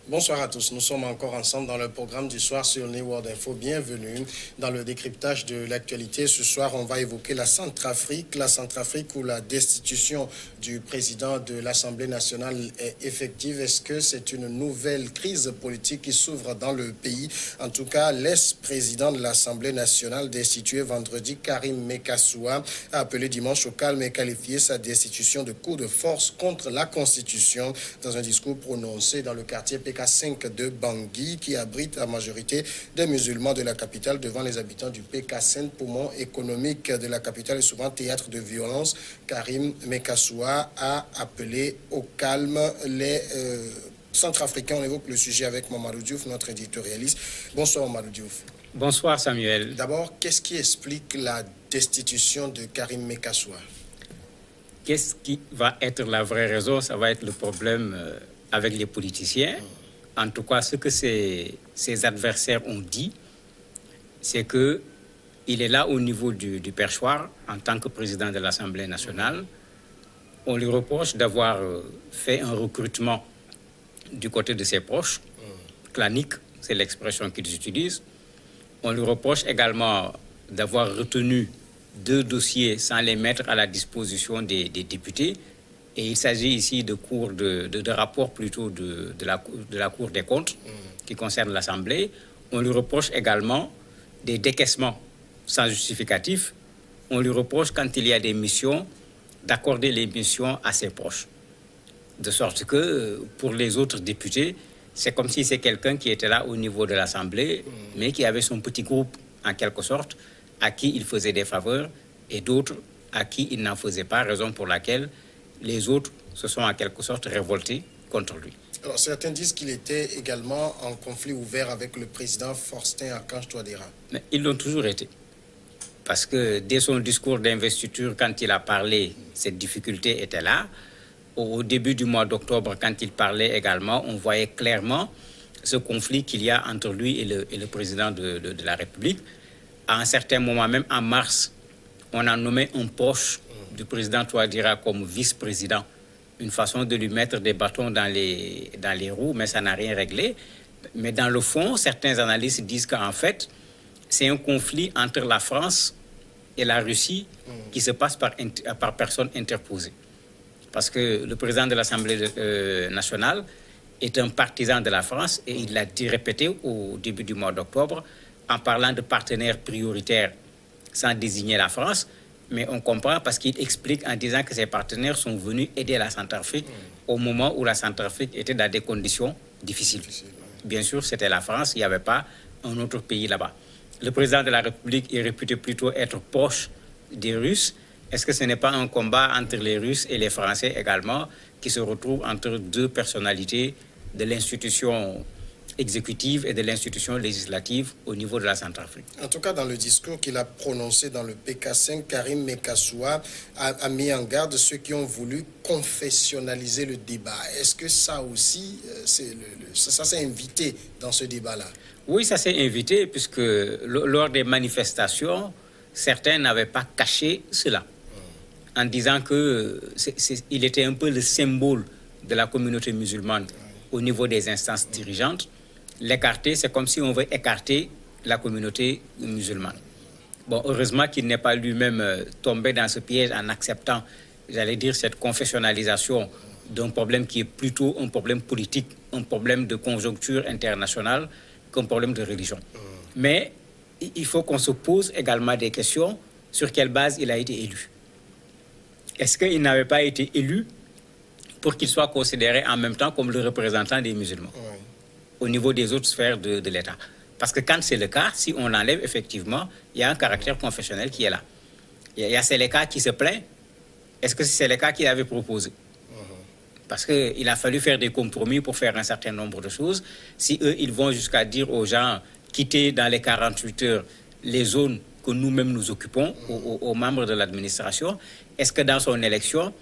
Bonsoir à tous, nous sommes encore ensemble dans le programme du soir sur New World Info. Bienvenue dans le décryptage de l'actualité. Ce soir, on va évoquer la Centrafrique où la destitution du président de l'Assemblée nationale est effective. Est-ce que c'est une nouvelle crise politique qui s'ouvre dans le pays? En tout cas, l'ex-président de l'Assemblée nationale destitué vendredi, Karim Mekassoua, a appelé dimanche au calme et qualifié sa destitution de coup de force contre la Constitution dans un discours prononcé dans le quartier PK5 de Bangui, qui abrite la majorité des musulmans de la capitale devant les habitants du PK5, poumon économique de la capitale et souvent théâtre de violence. Karim Mekassoua a appelé au calme les Centrafricains. On évoque le sujet avec Mamadou Diouf, notre éditorialiste. Bonsoir Mamadou Diouf. Bonsoir Samuel. D'abord, qu'est-ce qui explique la destitution de Karim Mekassoua? Qu'est-ce qui va être la vraie raison? Ça va être le problème avec les politiciens. En tout cas, ce que ses adversaires ont dit, c'est qu'il est là au niveau du perchoir en tant que président de l'Assemblée nationale. On lui reproche d'avoir fait un recrutement du côté de ses proches, clanique, c'est l'expression qu'ils utilisent. On lui reproche également d'avoir retenu 2 dossiers sans les mettre à la disposition des députés. Et il s'agit ici de rapports plutôt de la Cour des comptes qui concerne l'Assemblée. On lui reproche également des décaissements sans justificatif. On lui reproche, quand il y a des missions, d'accorder les missions à ses proches. De sorte que, pour les autres députés, c'est comme si c'est quelqu'un qui était là au niveau de l'Assemblée, mais qui avait son petit groupe, en quelque sorte, à qui il faisait des faveurs, et d'autres à qui il n'en faisait pas, raison pour laquelle les autres se sont en quelque sorte révoltés contre lui. Alors, certains disent qu'il était également en conflit ouvert avec le président Faustin Archange Touadéra. Mais ils l'ont toujours été. Parce que dès son discours d'investiture, quand il a parlé, cette difficulté était là. Au début du mois d'octobre, quand il parlait également, on voyait clairement ce conflit qu'il y a entre lui et le président de la République. À un certain moment, même en mars, on a nommé un proche du président Touadéra comme vice-président, une façon de lui mettre des bâtons dans les roues, mais ça n'a rien réglé. Mais dans le fond, certains analystes disent qu'en fait, c'est un conflit entre la France et la Russie qui se passe par personne interposée. Parce que le président de l'Assemblée nationale est un partisan de la France et il l'a dit répété au début du mois d'octobre en parlant de partenaires prioritaires sans désigner la France. Mais on comprend parce qu'il explique en disant que ses partenaires sont venus aider la Centrafrique au moment où la Centrafrique était dans des conditions difficiles. Bien sûr, c'était la France, il n'y avait pas un autre pays là-bas. Le président de la République est réputé plutôt être proche des Russes. Est-ce que ce n'est pas un combat entre les Russes et les Français également qui se retrouve entre 2 personnalités de l'institution exécutive et de l'institution législative au niveau de la Centrafrique? En tout cas, dans le discours qu'il a prononcé dans le PK5, Karim Mekassoua a mis en garde ceux qui ont voulu confessionnaliser le débat. Est-ce que ça aussi, ça s'est invité dans ce débat-là? Oui, ça s'est invité puisque lors des manifestations, certains n'avaient pas caché cela en disant qu'il était un peu le symbole de la communauté musulmane au niveau des instances dirigeantes. L'écarter, c'est comme si on veut écarter la communauté musulmane. Bon, heureusement qu'il n'est pas lui-même tombé dans ce piège en acceptant, j'allais dire, cette confessionnalisation d'un problème qui est plutôt un problème politique, un problème de conjoncture internationale qu'un problème de religion. Mais il faut qu'on se pose également des questions sur quelle base il a été élu. Est-ce qu'il n'avait pas été élu pour qu'il soit considéré en même temps comme le représentant des musulmans au niveau des autres sphères de l'État? Parce que quand c'est le cas, si on l'enlève, effectivement, il y a un caractère confessionnel qui est là. Il y a Séléka qui se plaint. Est-ce que c'est Séléka qui l'avait proposé? Parce qu'il a fallu faire des compromis pour faire un certain nombre de choses. Si eux, ils vont jusqu'à dire aux gens, quitter dans les 48 heures les zones que nous-mêmes nous occupons, aux membres de l'administration, est-ce que dans son élection,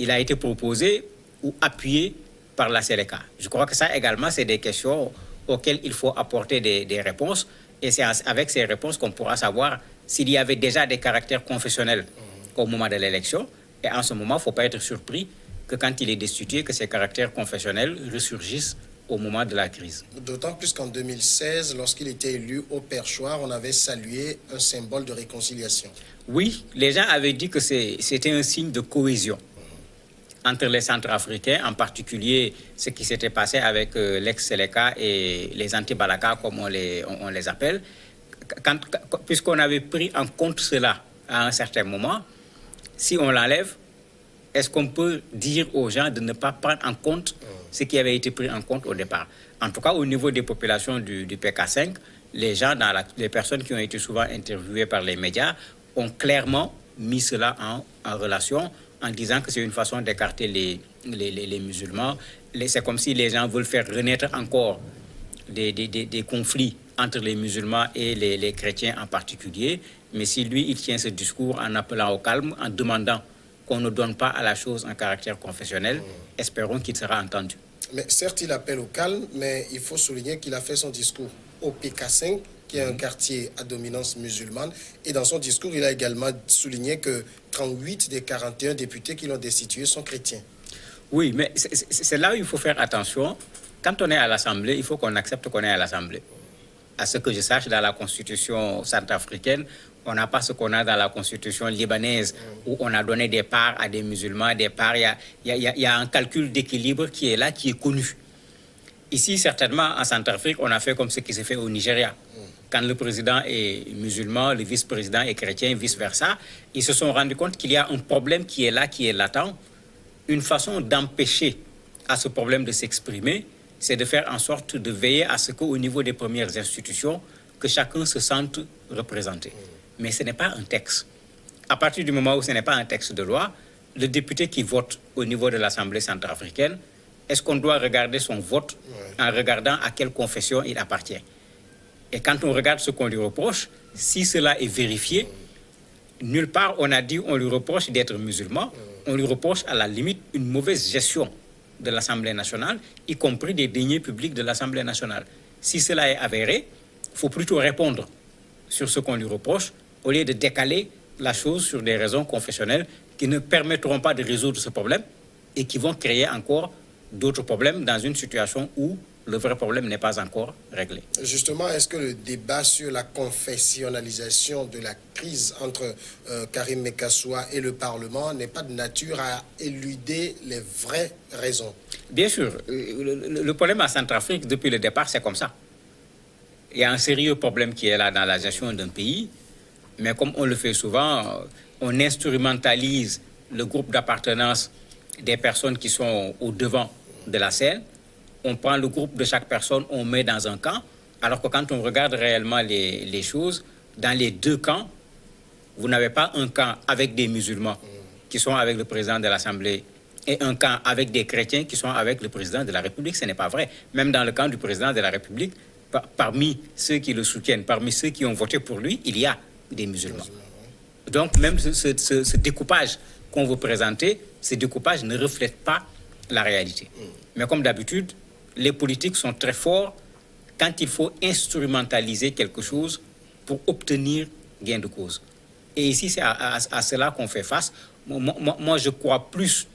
il a été proposé ou appuyé par la Séléka? Je crois que ça également, c'est des questions auxquelles il faut apporter des réponses. Et c'est avec ces réponses qu'on pourra savoir s'il y avait déjà des caractères confessionnels au moment de l'élection. Et en ce moment, il ne faut pas être surpris que quand il est destitué, que ces caractères confessionnels ressurgissent au moment de la crise. D'autant plus qu'en 2016, lorsqu'il était élu au perchoir, on avait salué un symbole de réconciliation. Oui, les gens avaient dit que c'était un signe de cohésion entre les Centrafricains, en particulier ce qui s'était passé avec l'ex-Seleka et les anti-Balaka, comme on les appelle. Puisqu'on avait pris en compte cela à un certain moment, si on l'enlève, est-ce qu'on peut dire aux gens de ne pas prendre en compte ce qui avait été pris en compte au départ? En tout cas, au niveau des populations du PK5, les gens, les personnes qui ont été souvent interviewées par les médias, ont clairement mis cela en relation en disant que c'est une façon d'écarter les musulmans. C'est comme si les gens veulent faire renaître encore des conflits entre les musulmans et les chrétiens en particulier. Mais si lui, il tient ce discours en appelant au calme, en demandant qu'on ne donne pas à la chose un caractère confessionnel, espérons qu'il sera entendu. Mais certes, il appelle au calme, mais il faut souligner qu'il a fait son discours au PK5, qui est un quartier à dominance musulmane. Et dans son discours, il a également souligné que 38 des 41 députés qui l'ont destitué sont chrétiens. Oui, mais c'est là où il faut faire attention. Quand on est à l'Assemblée, il faut qu'on accepte qu'on est à l'Assemblée. À ce que je sache, dans la constitution centrafricaine, on n'a pas ce qu'on a dans la constitution libanaise, où on a donné des parts à des musulmans, des parts. Il y a un calcul d'équilibre qui est là, qui est connu. Ici, certainement, en Centrafrique, on a fait comme ce qui s'est fait au Nigeria. Quand le président est musulman, le vice-président est chrétien, vice-versa, ils se sont rendus compte qu'il y a un problème qui est là, qui est latent. Une façon d'empêcher à ce problème de s'exprimer, c'est de faire en sorte de veiller à ce qu'au niveau des premières institutions, que chacun se sente représenté. Mais ce n'est pas un texte. À partir du moment où ce n'est pas un texte de loi, le député qui vote au niveau de l'Assemblée centrafricaine, est-ce qu'on doit regarder son vote en regardant à quelle confession il appartient? Et quand on regarde ce qu'on lui reproche, si cela est vérifié, nulle part on a dit on lui reproche d'être musulman, on lui reproche à la limite une mauvaise gestion de l'Assemblée nationale, y compris des deniers publics de l'Assemblée nationale. Si cela est avéré, il faut plutôt répondre sur ce qu'on lui reproche, au lieu de décaler la chose sur des raisons confessionnelles qui ne permettront pas de résoudre ce problème et qui vont créer encore d'autres problèmes dans une situation où le vrai problème n'est pas encore réglé. Justement, est-ce que le débat sur la confessionnalisation de la crise entre Karim Mekassoua et le Parlement n'est pas de nature à éluder les vraies raisons? Bien sûr. Le problème à Centrafrique, depuis le départ, c'est comme ça. Il y a un sérieux problème qui est là dans la gestion d'un pays, mais comme on le fait souvent, on instrumentalise le groupe d'appartenance des personnes qui sont au devant de la scène. On prend le groupe de chaque personne, on met dans un camp, alors que quand on regarde réellement les choses, dans les deux camps, vous n'avez pas un camp avec des musulmans qui sont avec le président de l'Assemblée et un camp avec des chrétiens qui sont avec le président de la République. Ce n'est pas vrai. Même dans le camp du président de la République, parmi ceux qui le soutiennent, parmi ceux qui ont voté pour lui, il y a des musulmans. Donc même ce découpage qu'on veut présenter, ce découpage ne reflète pas la réalité. Mais comme d'habitude, les politiques sont très forts quand il faut instrumentaliser quelque chose pour obtenir gain de cause. Et ici, c'est à cela qu'on fait face. Moi, je crois plus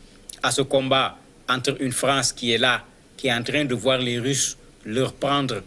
à ce combat entre une France qui est là, qui est en train de voir les Russes leur prendre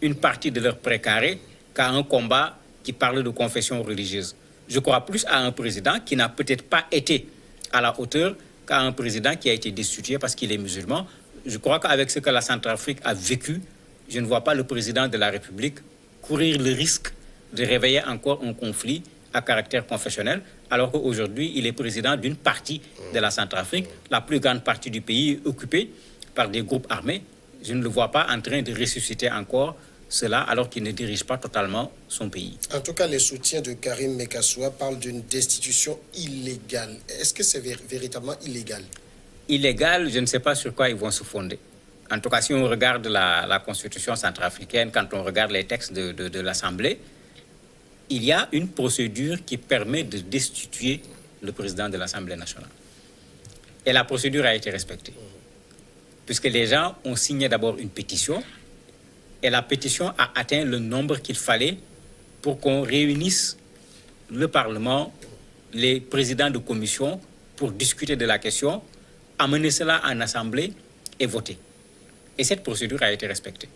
une partie de leur précaré, qu'à un combat qui parle de confession religieuse. Je crois plus à un président qui n'a peut-être pas été à la hauteur qu'à un président qui a été destitué parce qu'il est musulman. Je crois qu'avec ce que la Centrafrique a vécu, je ne vois pas le président de la République courir le risque de réveiller encore un conflit à caractère confessionnel, alors qu'aujourd'hui, il est président d'une partie de la Centrafrique, la plus grande partie du pays occupée par des groupes armés. Je ne le vois pas en train de ressusciter encore cela alors qu'il ne dirige pas totalement son pays. En tout cas, les soutiens de Karim Mekassoua parlent d'une destitution illégale. Est-ce que c'est véritablement illégal? Illégal, je ne sais pas sur quoi ils vont se fonder. En tout cas, si on regarde la constitution centrafricaine, quand on regarde les textes de l'Assemblée, il y a une procédure qui permet de destituer le président de l'Assemblée nationale. Et la procédure a été respectée. Puisque les gens ont signé d'abord une pétition, et la pétition a atteint le nombre qu'il fallait pour qu'on réunisse le Parlement, les présidents de commission, pour discuter de la question, amener cela en Assemblée et voter. Et cette procédure a été respectée.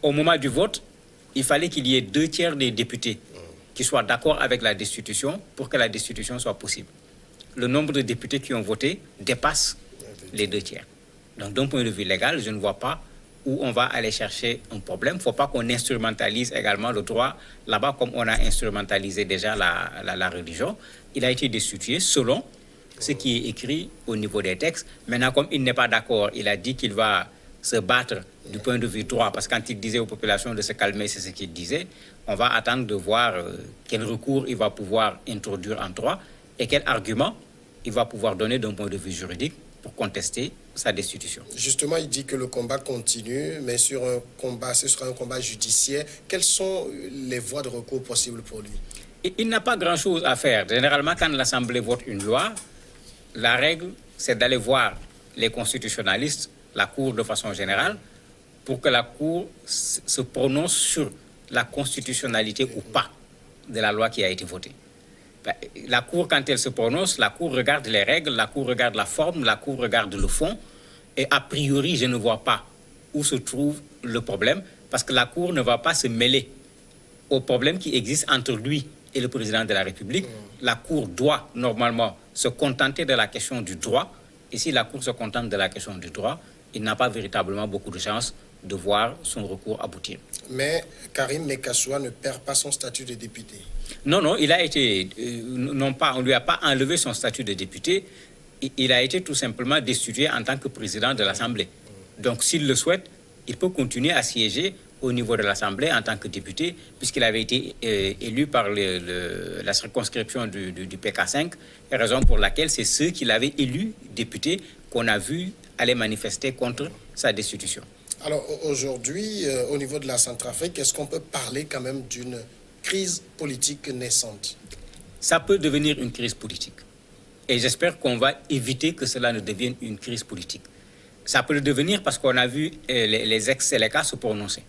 Au moment du vote, il fallait qu'il y ait 2/3 des députés qui soient d'accord avec la destitution pour que la destitution soit possible. Le nombre de députés qui ont voté dépasse les 2/3. Donc, d'un point de vue légal, je ne vois pas où on va aller chercher un problème. Il ne faut pas qu'on instrumentalise également le droit là-bas comme on a instrumentalisé déjà la religion. Il a été destitué selon ce qui est écrit au niveau des textes. Maintenant, comme il n'est pas d'accord, il a dit qu'il va se battre du point de vue droit, parce que quand il disait aux populations de se calmer, c'est ce qu'il disait. On va attendre de voir quel recours il va pouvoir introduire en droit et quel argument il va pouvoir donner d'un point de vue juridique pour contester sa destitution. Justement, il dit que le combat continue, mais ce sera un combat judiciaire. Quelles sont les voies de recours possibles pour lui? Il n'a pas grand-chose à faire. Généralement, quand l'Assemblée vote une loi, la règle, c'est d'aller voir les constitutionnalistes, la Cour de façon générale, pour que la Cour se prononce sur la constitutionnalité ou pas de la loi qui a été votée. La Cour, quand elle se prononce, la Cour regarde les règles, la Cour regarde la forme, la Cour regarde le fond. Et a priori, je ne vois pas où se trouve le problème, parce que la Cour ne va pas se mêler au problème qui existe entre lui et le président de la République. La Cour doit normalement se contenter de la question du droit. Et si la Cour se contente de la question du droit, il n'a pas véritablement beaucoup de chances de voir son recours aboutir. Mais Karim Mekassoua ne perd pas son statut de député. Non, il a été, on ne lui a pas enlevé son statut de député, il a été tout simplement destitué en tant que président de l'Assemblée. Donc s'il le souhaite, il peut continuer à siéger au niveau de l'Assemblée en tant que député, puisqu'il avait été élu par la circonscription du PK5, raison pour laquelle c'est ceux qui l'avaient élu député qu'on a vu aller manifester contre sa destitution. Alors aujourd'hui, au niveau de la Centrafrique, est-ce qu'on peut parler quand même d'une crise politique naissante? Ça peut devenir une crise politique. Et j'espère qu'on va éviter que cela ne devienne une crise politique. Ça peut le devenir parce qu'on a vu les ex-Séléka se prononcer.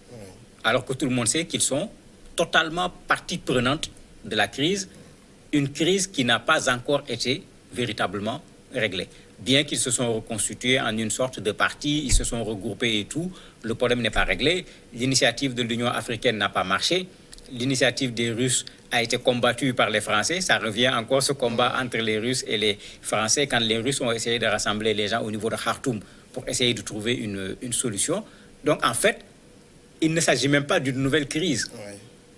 Alors que tout le monde sait qu'ils sont totalement partie prenante de la crise, une crise qui n'a pas encore été véritablement réglée. Bien qu'ils se sont reconstitués en une sorte de parti, ils se sont regroupés et tout, le problème n'est pas réglé. L'initiative de l'Union africaine n'a pas marché. L'initiative des Russes a été combattue par les Français. Ça revient encore ce combat entre les Russes et les Français quand les Russes ont essayé de rassembler les gens au niveau de Khartoum pour essayer de trouver une solution. Donc en fait, il ne s'agit même pas d'une nouvelle crise.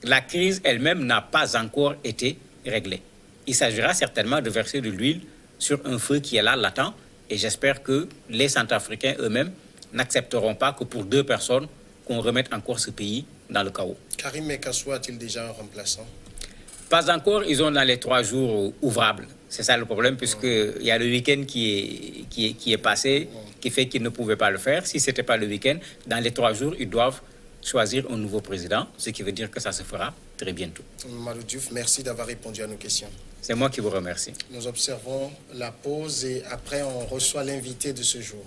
La crise elle-même n'a pas encore été réglée. Il s'agira certainement de verser de l'huile sur un feu qui est là, latent, et j'espère que les Centrafricains eux-mêmes n'accepteront pas que pour 2 personnes, qu'on remette encore ce pays dans le chaos. Karim Mekassoua a-t-il déjà un remplaçant? Pas encore, ils ont dans les 3 jours ouvrables. C'est ça le problème, puisqu'il y a le week-end qui est passé, qui fait qu'ils ne pouvaient pas le faire. Si ce n'était pas le week-end, dans les 3 jours, ils doivent choisir un nouveau président, ce qui veut dire que ça se fera très bientôt. Mamadou Diouf, merci d'avoir répondu à nos questions. C'est moi qui vous remercie. Nous observons la pause et après on reçoit l'invité de ce jour.